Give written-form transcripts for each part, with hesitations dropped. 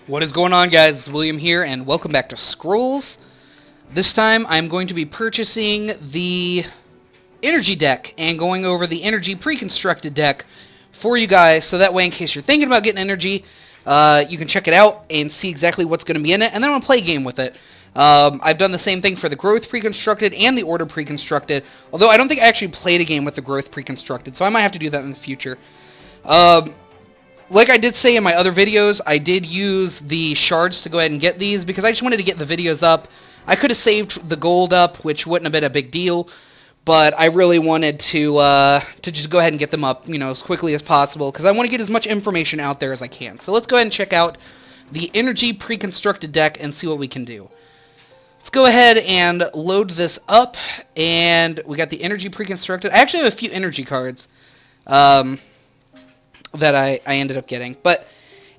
What is going on, guys? It's William here, and welcome back to Scrolls. This time, I'm going to be purchasing the energy deck and going over the energy pre-constructed deck for you guys, so that way, in case you're thinking about getting energy, you can check it out and see exactly what's going to be in it, and then I'm going to play a game with it. I've done the same thing for the growth pre-constructed and the order pre-constructed, although I don't think I actually played a game with the growth pre-constructed, so I might have to do that in the future. Like I did say in my other videos, I did use the shards to go ahead and get these because I just wanted to get the videos up. I could have saved the gold up, which wouldn't have been a big deal, but I really wanted to just go ahead and get them up, as quickly as possible because I want to get as much information out there as I can. So let's go ahead and check out the energy pre-constructed deck and see what we can do. Let's go ahead and load this up, and we got the energy pre-constructed. I actually have a few energy cards. That I ended up getting. But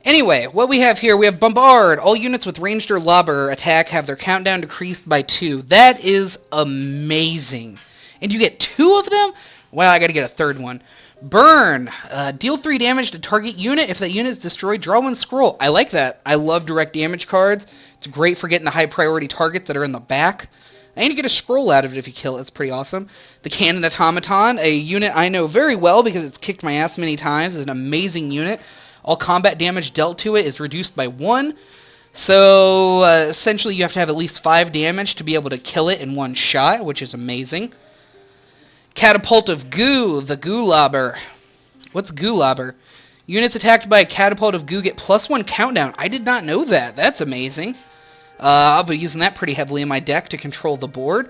anyway, what we have here, we have Bombard. All units with ranged or lobber attack have their countdown decreased by 2. That is amazing. And you get 2 of them? Wow, I gotta get a third one. Burn. Deal 3 damage to target unit. If that unit is destroyed, draw 1 scroll. I like that. I love direct damage cards. It's great for getting the high priority targets that are in the back. And you get a scroll out of it if you kill it. It's pretty awesome. The Cannon Automaton, a unit I know very well because it's kicked my ass many times. It's an amazing unit. All combat damage dealt to it is reduced by 1. So, essentially you have to have at least 5 damage to be able to kill it in one shot, which is amazing. Catapult of Goo, the Goo Lobber. What's Goo Lobber? Units attacked by a Catapult of Goo get +1 countdown. I did not know that. That's amazing. I'll be using that pretty heavily in my deck to control the board.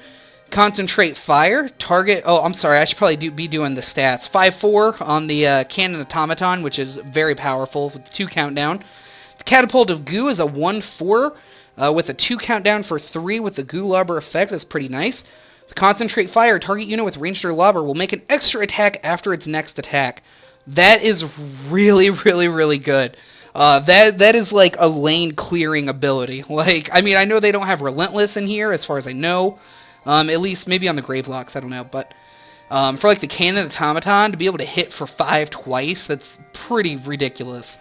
Concentrate Fire. Target... Oh, I'm sorry. I should probably be doing the stats. 5-4 on the Cannon Automaton, which is very powerful with 2 countdown. The Catapult of Goo is a 1-4 with a 2 countdown for 3 with the Goo Lobber effect. That's pretty nice. The Concentrate Fire. Target unit with ranged or lobber will make an extra attack after its next attack. That is really, really, really good. That is like a lane clearing ability. I know they don't have Relentless in here as far as I know. At least maybe on the Gravelocks, I don't know. But for the Cannon Automaton to be able to hit for 5 twice, that's pretty ridiculous.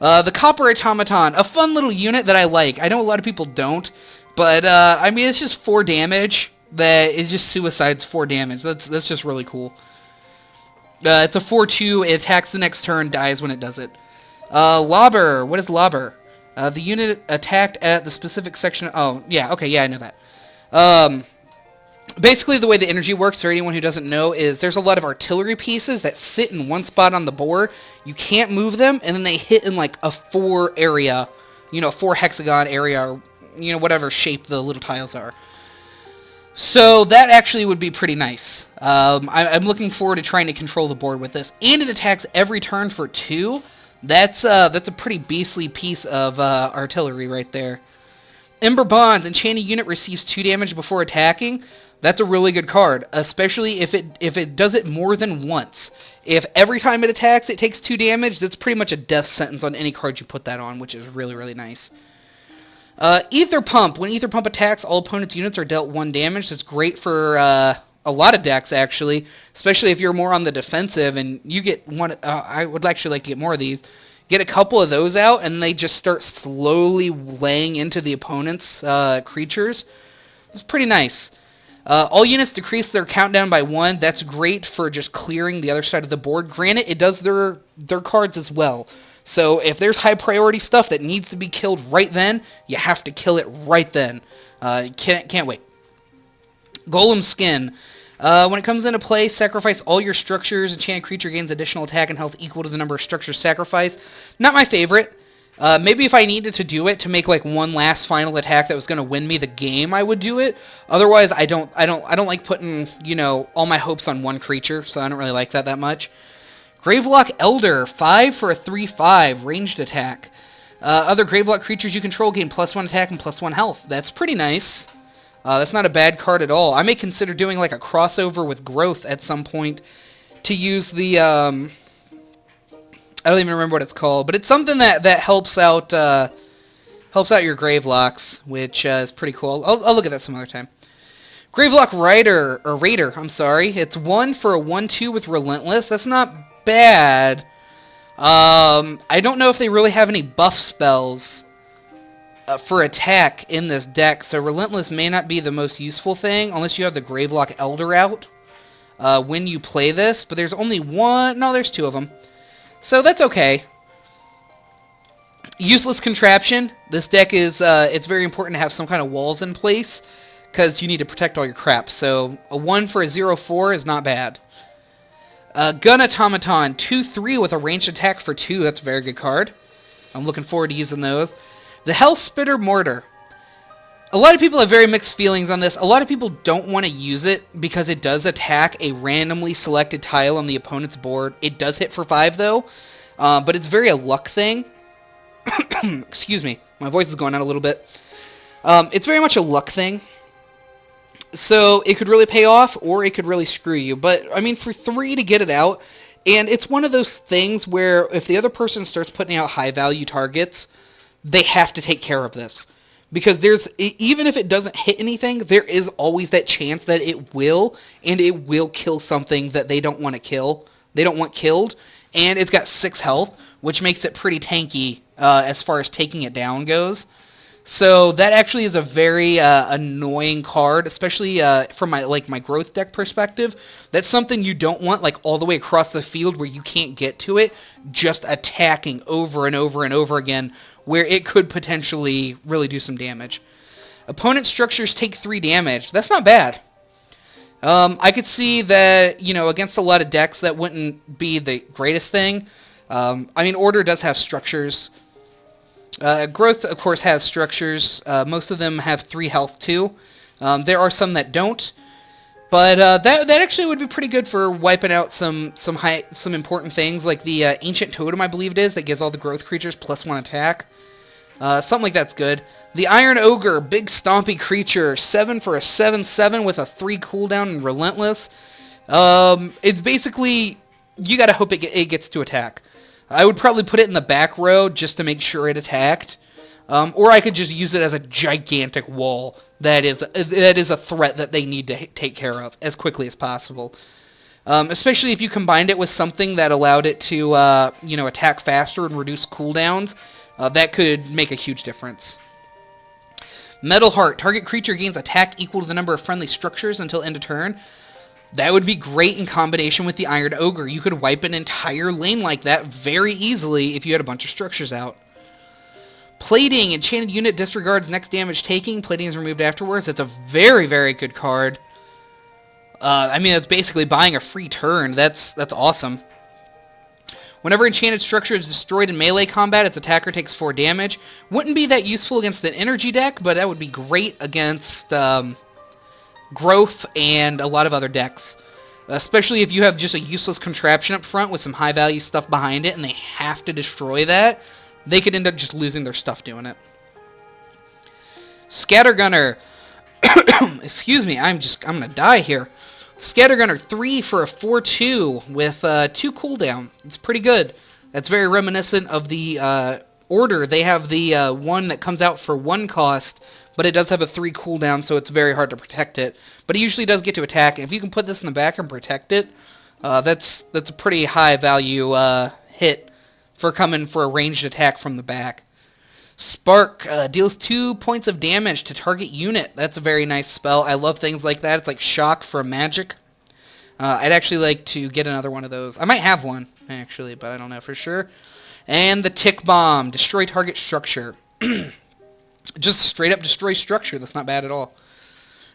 The Copper Automaton, a fun little unit that I like. I know a lot of people don't, but it's just 4 damage. That is just suicides 4 damage. That's just really cool. It's a 4-2. It attacks the next turn, dies when it does it. Lobber. What is Lobber? The unit attacked at the specific section... Oh, yeah, okay, yeah, I know that. Basically, the way the energy works, for anyone who doesn't know, is there's a lot of artillery pieces that sit in one spot on the board. You can't move them, and then they hit in, a 4 area, 4 hexagon area, or, whatever shape the little tiles are. So that actually would be pretty nice. I'm looking forward to trying to control the board with this. And it attacks every turn for 2. That's a pretty beastly piece of artillery right there. Ember Bonds. Enchanted unit receives 2 damage before attacking. That's a really good card, especially if it does it more than once. If every time it attacks it takes 2 damage, that's pretty much a death sentence on any card you put that on, which is really, really nice. Ether Pump. When Ether Pump attacks, all opponents' units are dealt 1 damage. That's great for a lot of decks, actually, especially if you're more on the defensive and you get one. I would actually like to get more of these. Get a couple of those out, and they just start slowly laying into the opponent's creatures. It's pretty nice. All units decrease their countdown by 1. That's great for just clearing the other side of the board. Granted, it does their cards as well. So if there's high priority stuff that needs to be killed right then, you have to kill it right then. Can't wait. Golem Skin. When it comes into play, sacrifice all your structures. Enchanted creature gains additional attack and health equal to the number of structures sacrificed. Not my favorite. Maybe if I needed to do it to make one last final attack that was going to win me the game, I would do it. Otherwise, I don't like putting, all my hopes on one creature, so I don't really like that much. Gravelock Elder, 5 for a 3/5 ranged attack. Other Gravelock creatures you control gain +1 attack and +1 health. That's pretty nice. That's not a bad card at all. I may consider doing a crossover with Growth at some point to use the, I don't even remember what it's called, but it's something that helps out your Gravelocks, which is pretty cool. I'll look at that some other time. Gravelock Raider, I'm sorry. It's 1 for a 1/2 with Relentless. That's not bad. I don't know if they really have any buff spells for attack in this deck, so Relentless may not be the most useful thing unless you have the Gravelock Elder out when you play this, but there's only one... No, there's two of them. So that's okay. Useless Contraption. This deck is... it's very important to have some kind of walls in place because you need to protect all your crap. So a 1 for a 0/4 is not bad. Gun Automaton. 2/3 with a ranged attack for 2. That's a very good card. I'm looking forward to using those. The Hellspitter Mortar. A lot of people have very mixed feelings on this. A lot of people don't want to use it because it does attack a randomly selected tile on the opponent's board. It does hit for 5 though, but it's very a luck thing. Excuse me, my voice is going out a little bit. It's very much a luck thing. So it could really pay off or it could really screw you. But, I mean, for 3 to get it out, and it's one of those things where if the other person starts putting out high-value targets, they have to take care of this. Because there's, even if it doesn't hit anything, there is always that chance that it will, and it will kill something that they don't want to kill. They don't want killed, and it's got 6 health, which makes it pretty tanky as far as taking it down goes. So that actually is a very annoying card, especially from my growth deck perspective. That's something you don't want like all the way across the field where you can't get to it, just attacking over and over and over again, where it could potentially really do some damage. Opponent structures take 3 damage. That's not bad. I could see that, you know, against a lot of decks that wouldn't be the greatest thing. I mean, Order does have structures. Growth, of course, has structures. Most of them have 3 health, too. There are some that don't. But that actually would be pretty good for wiping out some important things, like the Ancient Totem, I believe it is, that gives all the growth creatures +1 attack. Something like that's good. The Iron Ogre, big stompy creature, 7 for a 7/7 with a 3 cooldown and Relentless. It's basically, you gotta hope it gets to attack. I would probably put it in the back row just to make sure it attacked. Or I could just use it as a gigantic wall that is a threat that they need to take care of as quickly as possible. Especially if you combined it with something that allowed it to attack faster and reduce cooldowns. That could make a huge difference. Metal Heart. Target creature gains attack equal to the number of friendly structures until end of turn. That would be great in combination with the Iron Ogre. You could wipe an entire lane like that very easily if you had a bunch of structures out. Plating. Enchanted unit disregards next damage taking. Plating is removed afterwards. That's a very, very good card. I mean, that's basically buying a free turn. That's awesome. Whenever enchanted structure is destroyed in melee combat, its attacker takes 4 damage. Wouldn't be that useful against an energy deck, but that would be great against growth and a lot of other decks. Especially if you have just a useless contraption up front with some high-value stuff behind it and they have to destroy that, they could end up just losing their stuff doing it. Scattergunner. Excuse me, I'm gonna die here. Scattergunner, 3 for a 4/2 with 2 cooldown. It's pretty good. That's very reminiscent of the Order. They have the one that comes out for 1 cost, but it does have a 3 cooldown, so it's very hard to protect it. But it usually does get to attack, and if you can put this in the back and protect it, that's a pretty high value hit for coming for a ranged attack from the back. Spark deals 2 points of damage to target unit. That's a very nice spell. I love things like that. It's like shock for magic. I'd actually like to get another one of those. I might have one, actually, but I don't know for sure. And the Tick Bomb. Destroy target structure. Just straight up destroy structure. That's not bad at all.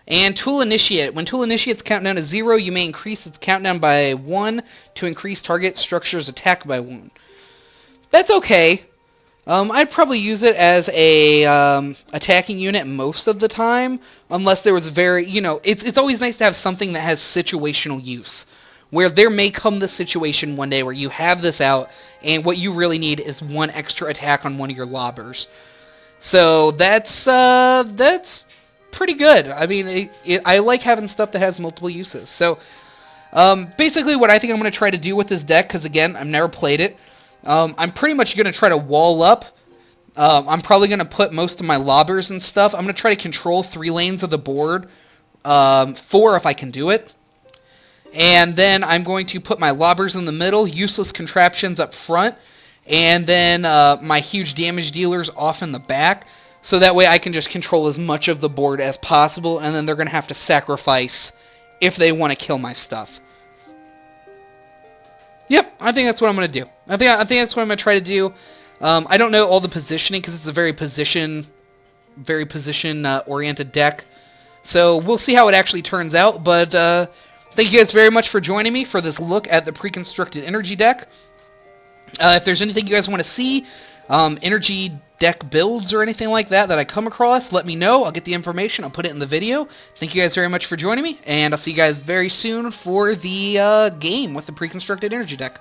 And Tool Initiate. When Tool Initiate's countdown to 0, you may increase its countdown by 1 to increase target structure's attack by 1. That's okay. I'd probably use it as a attacking unit most of the time, unless there was very, it's always nice to have something that has situational use, where there may come the situation one day where you have this out, and what you really need is 1 extra attack on one of your lobbers. So that's pretty good. I mean, I like having stuff that has multiple uses. So basically what I think I'm going to try to do with this deck, because again, I've never played it, I'm pretty much going to try to wall up. I'm probably going to put most of my lobbers and stuff. I'm going to try to control 3 lanes of the board, 4 if I can do it. And then I'm going to put my lobbers in the middle, useless contraptions up front, and then my huge damage dealers off in the back. So that way I can just control as much of the board as possible, and then they're going to have to sacrifice if they want to kill my stuff. Yep, I think that's what I'm going to do. I think that's what I'm going to try to do. I don't know all the positioning because it's a very position-oriented deck. So we'll see how it actually turns out, but thank you guys very much for joining me for this look at the pre-constructed energy deck. If there's anything you guys want to see, energy deck builds or anything like that I come across, let me know. I'll get the information. I'll put it in the video. Thank you guys very much for joining me, and I'll see you guys very soon for the game with the pre-constructed energy deck.